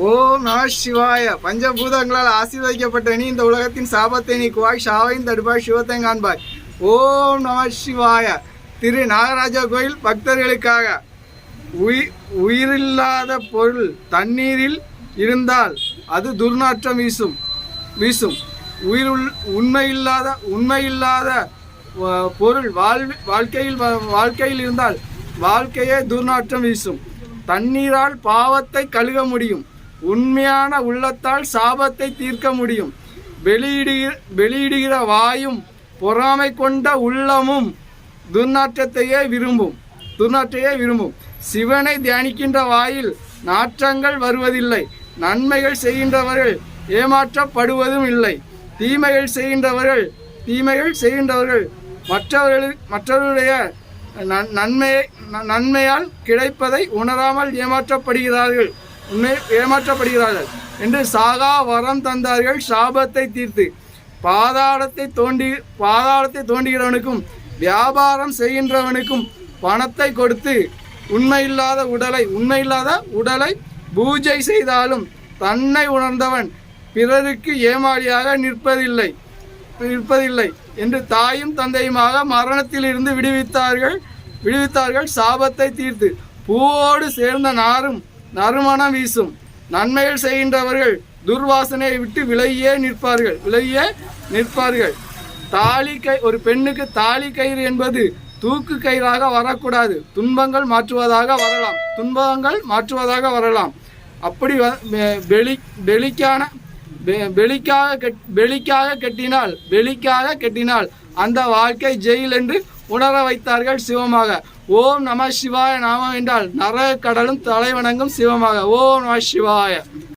ஓம் நம சிவாய. பஞ்சபூதங்களால் ஆசீர்வதிக்கப்பட்ட நீ இந்த உலகத்தின் சாபத்தை நீக்குவாய், ஷாவையும் தடுப்பாய், சிவத்தை காண்பாய். ஓம் நம சிவாய. திரு நாகராஜ கோயில் பக்தர்களுக்காக உயிரில்லாத பொருள் தண்ணீரில் இருந்தால் அது துர்நாற்றம் வீசும். உண்மையில்லாத பொருள் வாழ்க்கையில் இருந்தால் வாழ்க்கையே துர்நாற்றம் வீசும். தண்ணீரால் பாவத்தை கழுக முடியும். உண்மையான உள்ளத்தால் சாபத்தை தீர்க்க முடியும். வெளியிடுகிற வாயும் பொறாமை கொண்ட உள்ளமும் துர்நாற்றத்தையே விரும்பும். சிவனை தியானிக்கின்ற வாயில் நாற்றங்கள் வருவதில்லை. நன்மைகள் செய்கின்றவர்கள் ஏமாற்றப்படுவதும் இல்லை. தீமைகள் செய்கின்றவர்கள் மற்றவர்களுடைய நன்மையால் கிடைப்பதை உணராமல் ஏமாற்றப்படுகிறார்கள் என்று சாகா வரம் தந்தார்கள். சாபத்தை தீர்த்து பாதாளத்தை தோண்டுகிறவனுக்கும் வியாபாரம் செய்கின்றவனுக்கும் பணத்தை கொடுத்து உண்மையில்லாத உடலை பூஜை செய்தாலும் தன்னை உணர்ந்தவன் பிறருக்கு ஏமாளியாக நிற்பதில்லை என்று தாயும் தந்தையுமாக மரணத்திலிருந்து விடுவித்தார்கள். சாபத்தை தீர்த்து பூவோடு சேர்ந்த நறுமணம் வீசும். நன்மைகள் செய்கின்றவர்கள் துர்வாசனையை விட்டு விலகியே நிற்பார்கள். ஒரு பெண்ணுக்கு தாலி கயிறு என்பது தூக்கு கயிறாக வரக்கூடாது. துன்பங்கள் மாற்றுவதாக வரலாம். அப்படி வெளிக்காக கட்டினால் அந்த வாழ்க்கை ஜெயில் என்று உணர வைத்தார்கள் சிவமாக. ஓம் நம சிவாய. நாமம் என்றால் நரக கடலும் தலைவணங்கும் சிவமாக. ஓம் நம சிவாய.